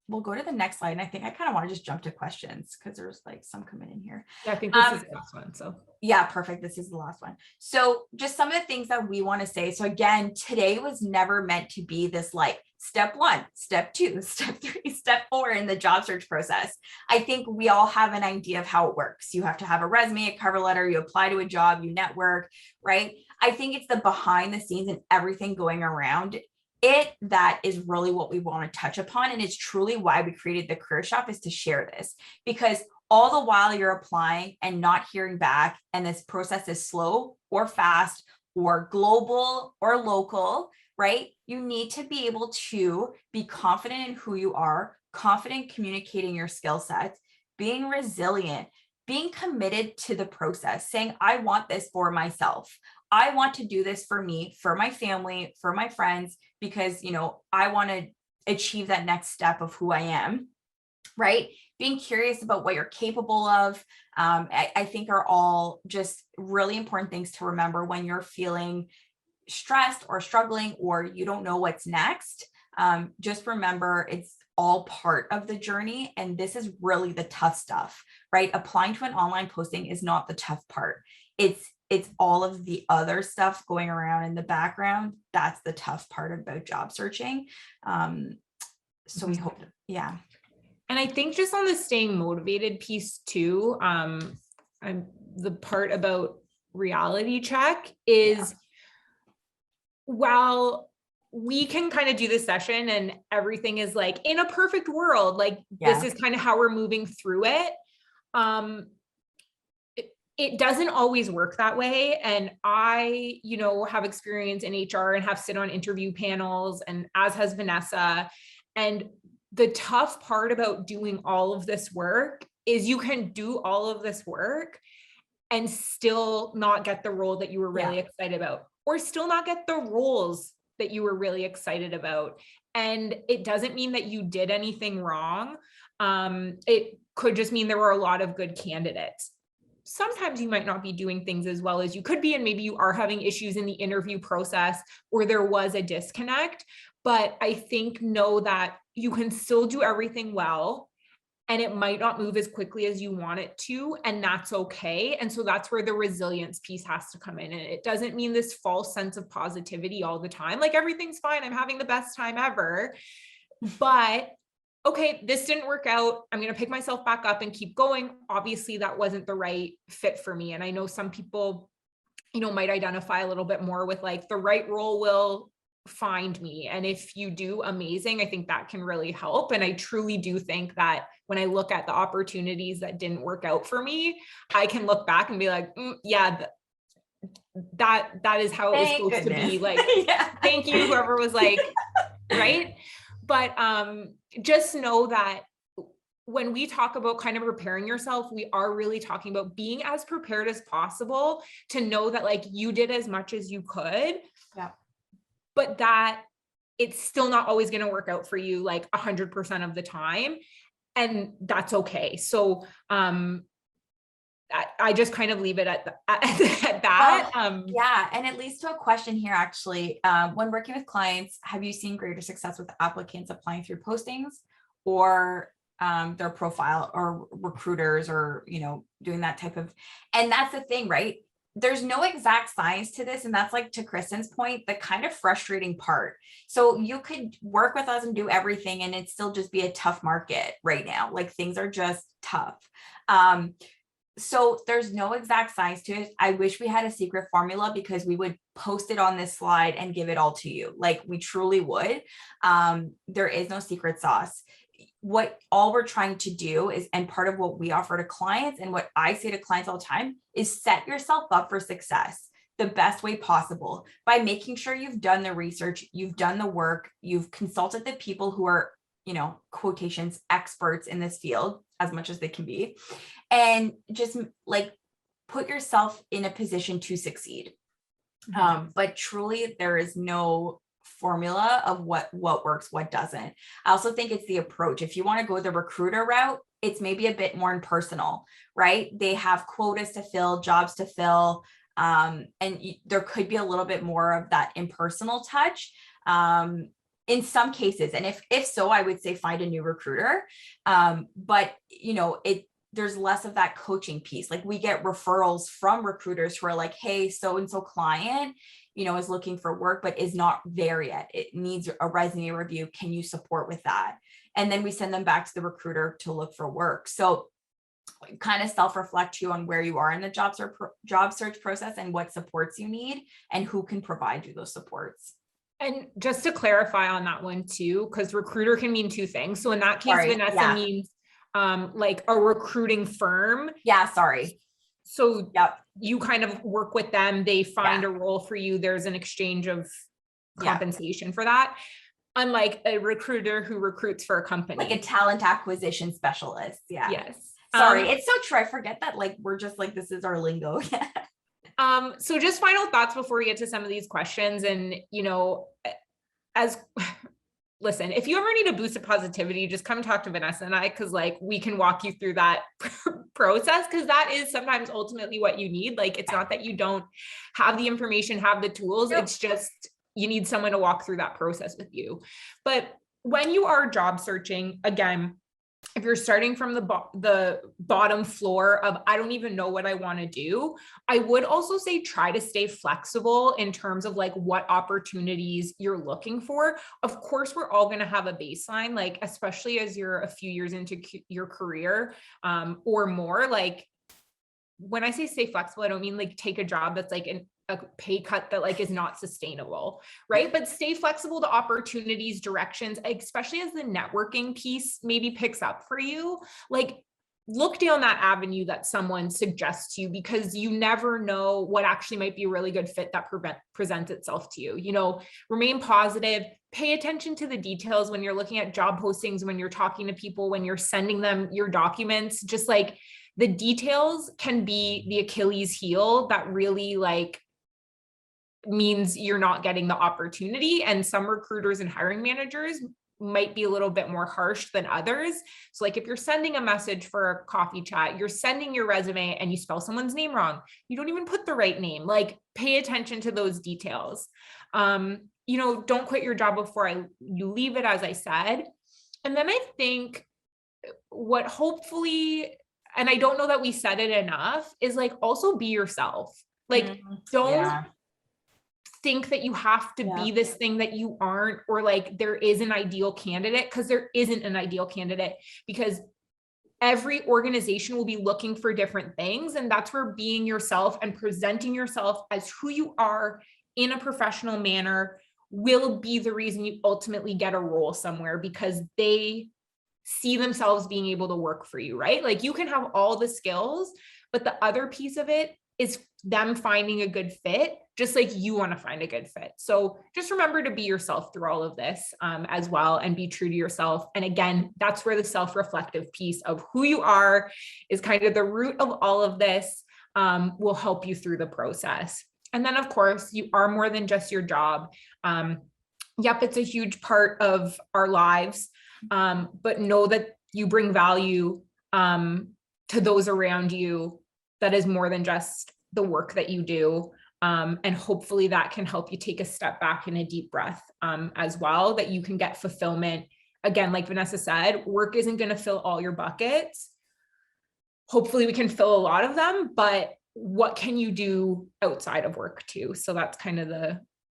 We'll go to the next slide. And I think I kind of want to just jump to questions because there's like some coming in here. Yeah, I think this is the last one. So yeah, perfect. This is the last one. So just some of the things that we want to say. So again, today was never meant to be this like step 1, step 2, step 3, step 4 in the job search process. I think we all have an idea of how it works. You have to have a resume, a cover letter, you apply to a job, you network, right? I think it's the behind the scenes and everything going around it that is really what we want to touch upon. And it's truly why we created the Career Shop, is to share this, because all the while you're applying and not hearing back, and this process is slow or fast or global or local, right? You need to be able to be confident in who you are, confident communicating your skill sets, being resilient, being committed to the process, saying, I want this for myself. I want to do this for me, for my family, for my friends, because, I want to achieve that next step of who I am, right? Being curious about what you're capable of, I think are all just really important things to remember when you're feeling stressed or struggling, or you don't know what's next. Just remember, it's all part of the journey. And this is really the tough stuff, right? Applying to an online posting is not the tough part. It's all of the other stuff going around in the background. That's the tough part about job searching. So we hope, yeah. And I think just on the staying motivated piece too, the part about reality check is, while we can kind of do this session and everything is like in a perfect world, like this is kind of how we're moving through it. It doesn't always work that way. And I, have experience in HR and have sit on interview panels, and as has Venessa. And the tough part about doing all of this work is you can do all of this work and still not get the role that you were really excited about, or still not get the roles that you were really excited about. And it doesn't mean that you did anything wrong. It could just mean there were a lot of good candidates. Sometimes you might not be doing things as well as you could be, and maybe you are having issues in the interview process or there was a disconnect. But I think know that you can still do everything well, and it might not move as quickly as you want it to, and that's okay. And so that's where the resilience piece has to come in. And it doesn't mean this false sense of positivity all the time, like everything's fine, I'm having the best time ever. But okay, this didn't work out, I'm going to pick myself back up and keep going. Obviously, that wasn't the right fit for me. And I know some people, might identify a little bit more with like the right role will find me. And if you do, amazing. I think that can really help. And I truly do think that when I look at the opportunities that didn't work out for me, I can look back and be like, that is how it was supposed to be. Like, thank you, whoever was like, right. But just know that when we talk about kind of preparing yourself, we are really talking about being as prepared as possible to know that like you did as much as you could. Yeah. But that it's still not always going to work out for you like 100% of the time. And that's okay. So I just kind of leave it at that. And it leads to a question here, actually. When working with clients, have you seen greater success with applicants applying through postings or their profile, or recruiters, or, doing that type of, and that's the thing, right? There's no exact science to this. And that's like, to Kristen's point, the kind of frustrating part. So you could work with us and do everything, and it'd still just be a tough market right now. Like, things are just tough. So there's no exact science to it. I wish we had a secret formula, because we would post it on this slide and give it all to you. Like, we truly would. There is no secret sauce. What all we're trying to do is, and part of what we offer to clients, and what I say to clients all the time, is set yourself up for success the best way possible by making sure you've done the research, you've done the work, you've consulted the people who are, quotations, experts in this field as much as they can be, and just like put yourself in a position to succeed. But truly, there is no formula of what works, what doesn't. I also think it's the approach. If you want to go the recruiter route, it's maybe a bit more impersonal, right? They have quotas to fill, jobs to fill, and there could be a little bit more of that impersonal touch in some cases. And if so, I would say find a new recruiter. But there's less of that coaching piece. Like, we get referrals from recruiters who are like, hey, so-and-so client, is looking for work, but is not there yet. It needs a resume review. Can you support with that? And then we send them back to the recruiter to look for work. So kind of self-reflect too on where you are in the job search process, and what supports you need, and who can provide you those supports. And just to clarify on that one too, because recruiter can mean two things. So in that case, Venessa means like a recruiting firm. So you kind of work with them, they find a role for you, there's an exchange of compensation for that. Unlike a recruiter who recruits for a company. Like a talent acquisition specialist. Yeah. Yes. It's so true. I forget that, like, we're just like, this is our lingo. So just final thoughts before we get to some of these questions. And, listen, if you ever need a boost of positivity, just come talk to Venessa and I, because like we can walk you through that process, because that is sometimes ultimately what you need. Like, it's not that you don't have the information, have the tools. It's just, you need someone to walk through that process with you. But when you are job searching, again, if you're starting from the bottom floor of, I don't even know what I want to do, I would also say try to stay flexible in terms of like what opportunities you're looking for. Of course, we're all going to have a baseline, like, especially as you're a few years into your career or more. Like, when I say stay flexible, I don't mean like take a job that's like a pay cut that like is not sustainable, right? But stay flexible to opportunities, directions, especially as the networking piece maybe picks up for you. Like, look down that avenue that someone suggests to you, because you never know what actually might be a really good fit that presents itself to you. You know, remain positive, pay attention to the details when you're looking at job postings, when you're talking to people, when you're sending them your documents. Just like, the details can be the Achilles heel that really like means you're not getting the opportunity. And some recruiters and hiring managers might be a little bit more harsh than others. So like, if you're sending a message for a coffee chat, you're sending your resume and you spell someone's name wrong, you don't even put the right name, like pay attention to those details. You know, don't quit your job before you leave it, as I said. And then I think what hopefully, and I don't know that we said it enough, is like, also be yourself. Like, don't think that you have to be this thing that you aren't, or like there is an ideal candidate, because there isn't an ideal candidate, because every organization will be looking for different things. And that's where being yourself and presenting yourself as who you are in a professional manner will be the reason you ultimately get a role somewhere, because they see themselves being able to work for you, right? Like, you can have all the skills, but the other piece of it is them finding a good fit, just like you want to find a good fit. So just remember to be yourself through all of this as well, and be true to yourself. And again, that's where the self-reflective piece of who you are is kind of the root of all of this, will help you through the process. And then of course, you are more than just your job. Yep, it's a huge part of our lives, but know that you bring value to those around you. That is more than just the work that you do. And hopefully that can help you take a step back and a deep breath as well, that you can get fulfillment. Again, like Venessa said, work isn't going to fill all your buckets. Hopefully we can fill a lot of them, but what can you do outside of work too? So that's kind of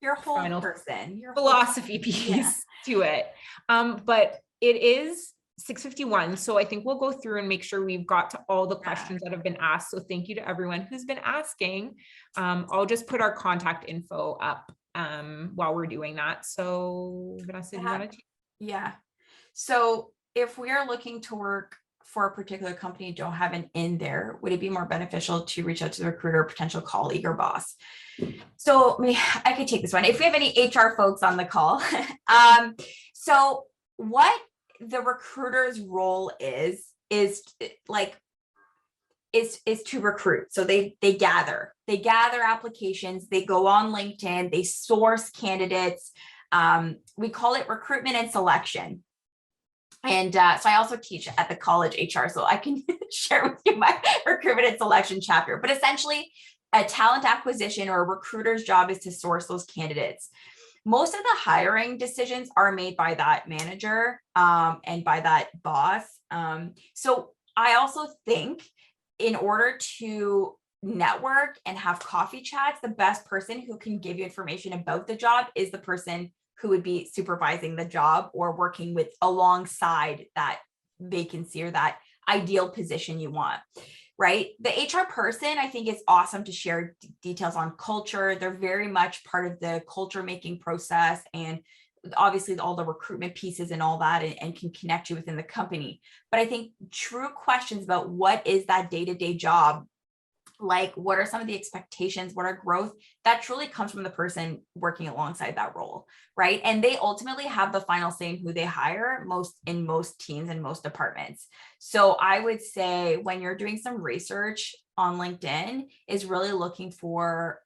your whole final person, your philosophy piece to it. But it is 6:51. So I think we'll go through and make sure we've got to all the questions that have been asked. So thank you to everyone who's been asking. I'll just put our contact info up while we're doing that. So Vanessa, do you want to? Yeah. So if we are looking to work for a particular company, don't have an in there, would it be more beneficial to reach out to the recruiter, potential colleague, or boss? So I could take this one. If we have any HR folks on the call. So what the recruiter's role is to recruit. So they gather applications, they go on LinkedIn, they source candidates. We call it recruitment and selection. And so I also teach at the college HR, so I can share with you my recruitment and selection chapter. But essentially, a talent acquisition or a recruiter's job is to source those candidates. Most of the hiring decisions are made by that manager and by that boss. So I also think in order to network and have coffee chats, the best person who can give you information about the job is the person who would be supervising the job or working with alongside that vacancy or that ideal position you want, right? The HR person, I think, is awesome to share details on culture. They're very much part of the culture making process, and obviously all the recruitment pieces and all that, and can connect you within the company. But I think true questions about what is that day-to-day job, like what are some of the expectations, what are growth, that truly comes from the person working alongside that role, right? And they ultimately have the final say in who they hire in most teams and most departments. So I would say when you're doing some research on LinkedIn, is really looking for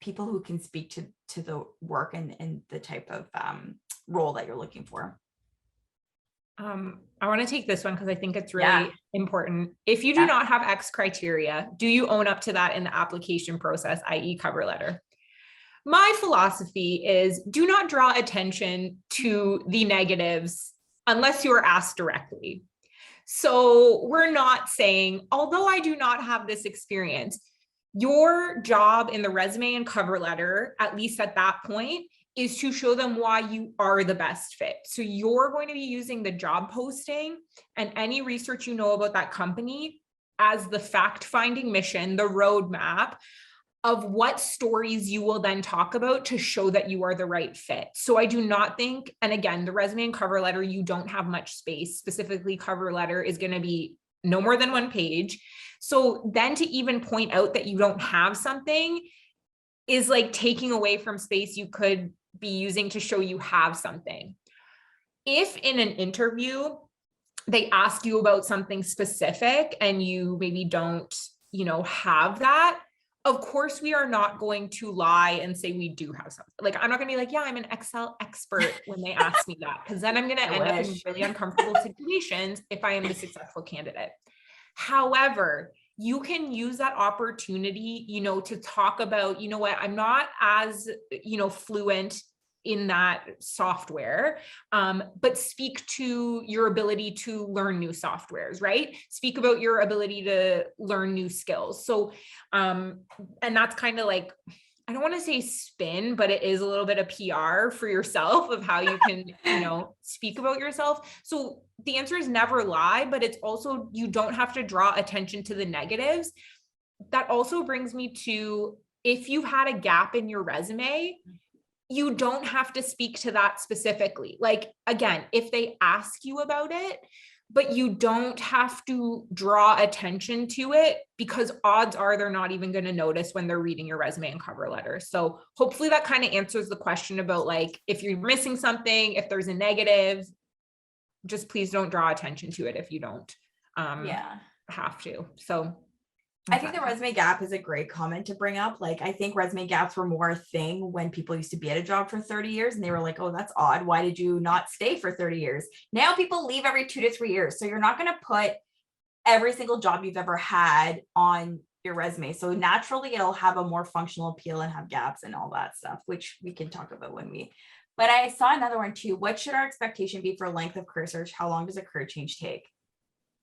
people who can speak to the work and the type of role that you're looking for. I want to take this one because I think it's really important. If you do not have X criteria, do you own up to that in the application process, i.e. cover letter? My philosophy is do not draw attention to the negatives unless you are asked directly. So we're not saying, although I do not have this experience, your job in the resume and cover letter, at least at that point, is to show them why you are the best fit. So you're going to be using the job posting and any research you know about that company as the fact-finding mission, the roadmap of what stories you will then talk about to show that you are the right fit. So I do not think, and again, the resume and cover letter, you don't have much space. Specifically, cover letter is going to be no more than 1 page. So then to even point out that you don't have something is like taking away from space you could be using to show you have something. If in an interview, they ask you about something specific and you maybe don't, have that, of course, we are not going to lie and say we do have something. Like, I'm not going to be like, yeah, I'm an Excel expert when they ask me that, because then I'm going to end up in really uncomfortable situations if I am the successful candidate. However, you can use that opportunity, to talk about, what, I'm not as, fluent in that software, but speak to your ability to learn new softwares, right? Speak about your ability to learn new skills. So, and that's kind of like, I don't want to say spin, but it is a little bit of PR for yourself of how you can, speak about yourself. So the answer is never lie, but it's also, you don't have to draw attention to the negatives. That also brings me to, if you had a gap in your resume, you don't have to speak to that specifically. Like, again, if they ask you about it, but you don't have to draw attention to it, because odds are they're not even going to notice when they're reading your resume and cover letter. So hopefully that kind of answers the question about, like, if you're missing something, if there's a negative, just please don't draw attention to it if you don't have to. So I think the resume gap is a great comment to bring up. Like, I think resume gaps were more a thing when people used to be at a job for 30 years and they were like, oh, that's odd. Why did you not stay for 30 years? Now people leave every 2 to 3 years. So you're not going to put every single job you've ever had on your resume. So naturally it'll have a more functional appeal and have gaps and all that stuff, which we can talk about but I saw another one too. What should our expectation be for length of career search? How long does a career change take?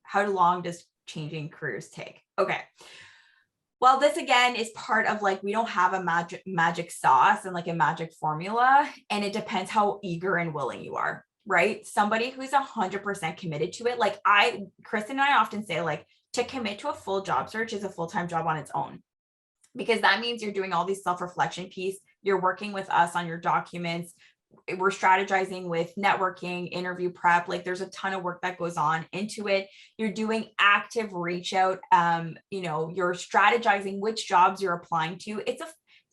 How long does changing careers take? Okay. Well, this again is part of, like, we don't have a magic sauce and like a magic formula, and it depends how eager and willing you are, right? Somebody who's 100% committed to it. Like Kristen and I often say, like, to commit to a full job search is a full-time job on its own, because that means you're doing all these self-reflection piece. You're working with us on your documents. We're strategizing with networking, interview prep. Like, there's a ton of work that goes on into it. You're doing active reach out. You're strategizing which jobs you're applying to. It's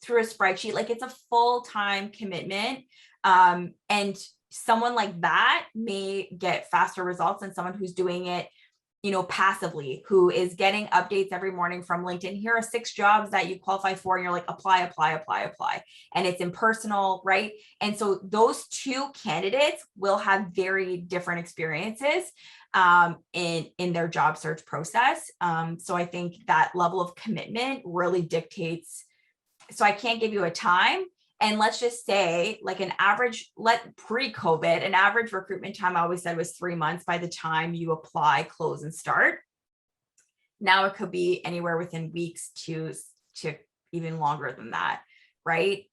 through a spreadsheet. Like, it's a full-time commitment. And someone like that may get faster results than someone who's doing it, passively, who is getting updates every morning from LinkedIn. Here are 6 jobs that you qualify for. And you're like, apply. And it's impersonal, right? And so those two candidates will have very different experiences in their job search process. So I think that level of commitment really dictates. So I can't give you a time. And let's just say, like, pre-COVID, an average recruitment time I always said was 3 months by the time you apply, close, and start. Now it could be anywhere within weeks to even longer than that, right?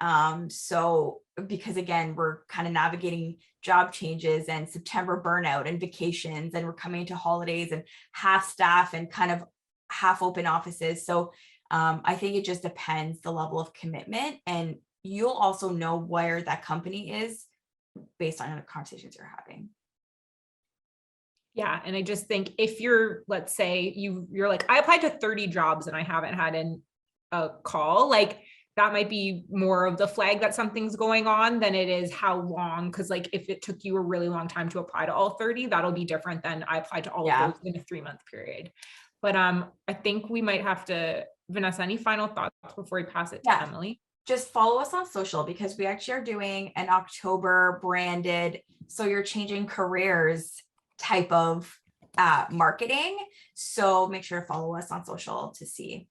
So because again, we're kind of navigating job changes and September burnout and vacations, and we're coming into holidays and half staff and kind of half open offices. So I think it just depends the level of commitment, and you'll also know where that company is based on the conversations you're having. Yeah. And I just think if you're, let's say you're like, I applied to 30 jobs and I haven't had a call, like, that might be more of the flag that something's going on than it is how long. Cause like, if it took you a really long time to apply to all 30, that'll be different than I applied to all of those in a 3-month period. But I think we might have to, Venessa, any final thoughts before we pass it to Emily? Just follow us on social, because we actually are doing an October branded, so you're changing careers type of marketing. So make sure to follow us on social to see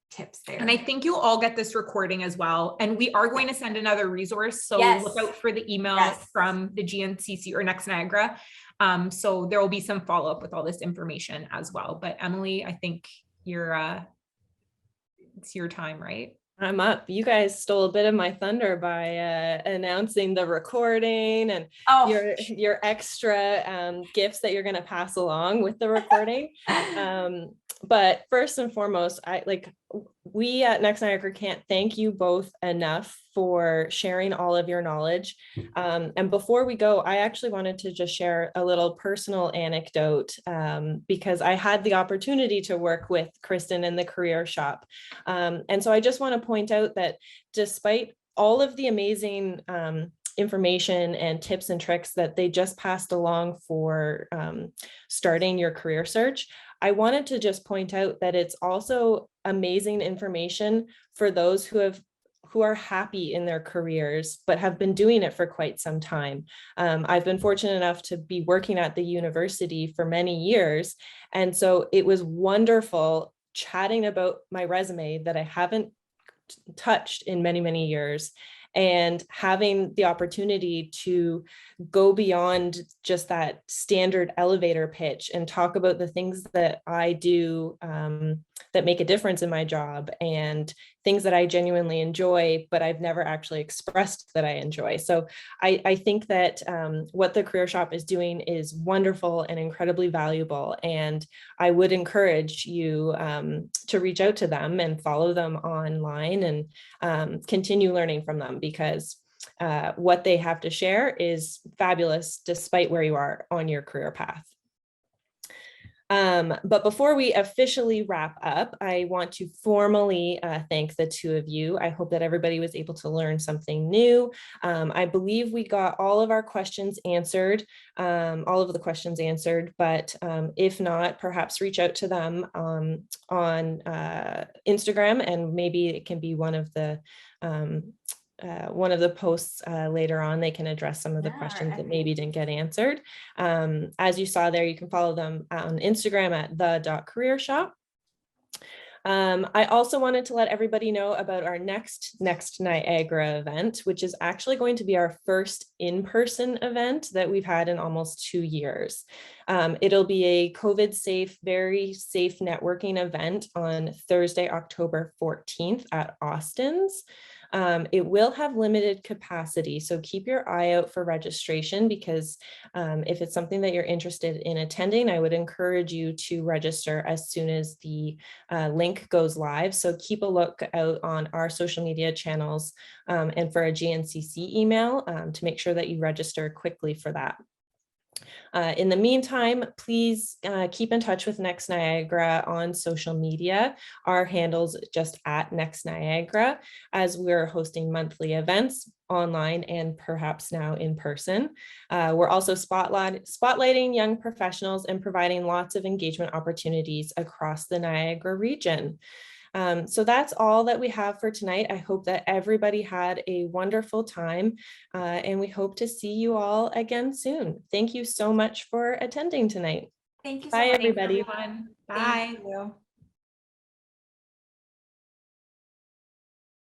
tips there. And I think you'll all get this recording as well. And we are going to send another resource. So look out for the email from the GNCC or NEXTNiagara. So there will be some follow-up with all this information as well. But Emily, I think it's your time, right? I'm up. You guys stole a bit of my thunder by announcing the recording and your extra gifts that you're going to pass along with the recording. But first and foremost, we at NEXTNiagara can't thank you both enough for sharing all of your knowledge. And before we go, I actually wanted to just share a little personal anecdote because I had the opportunity to work with Kristen in the career shop. And so I just want to point out that despite all of the amazing information and tips and tricks that they just passed along for starting your career search, I wanted to just point out that it's also amazing information for those who are happy in their careers, but have been doing it for quite some time. I've been fortunate enough to be working at the university for many years. And so it was wonderful chatting about my resume that I haven't touched in many, many years, and having the opportunity to go beyond just that standard elevator pitch and talk about the things that I do that make a difference in my job, and things that I genuinely enjoy, but I've never actually expressed that I enjoy. So I think that what the Career Shop is doing is wonderful and incredibly valuable. And I would encourage you to reach out to them and follow them online and continue learning from them, because what they have to share is fabulous despite where you are on your career path. But before we officially wrap up, I want to formally thank the two of you. I hope that everybody was able to learn something new. I believe we got all of our questions answered, all of the questions answered, but if not, perhaps reach out to them on Instagram, and maybe it can be one of the posts later on. They can address some of the questions that maybe didn't get answered. As you saw there, you can follow them on Instagram at the.careershop. I also wanted to let everybody know about our next NEXTNiagara event, which is actually going to be our first in-person event that we've had in almost 2 years. It'll be a COVID-safe, very safe networking event on Thursday, October 14th at Austin's. It will have limited capacity, so keep your eye out for registration, because if it's something that you're interested in attending, I would encourage you to register as soon as the link goes live. So keep a look out on our social media channels and for a GNCC email to make sure that you register quickly for that. In the meantime, please keep in touch with NEXTNiagara on social media. Our handle's just at NEXTNiagara, as we're hosting monthly events online and perhaps now in person. We're also spotlighting young professionals and providing lots of engagement opportunities across the Niagara region. So that's all that we have for tonight. I hope that everybody had a wonderful time, and we hope to see you all again soon. Thank you so much for attending tonight. Thank you so Bye, much. everybody. Everyone. Bye. Thank you.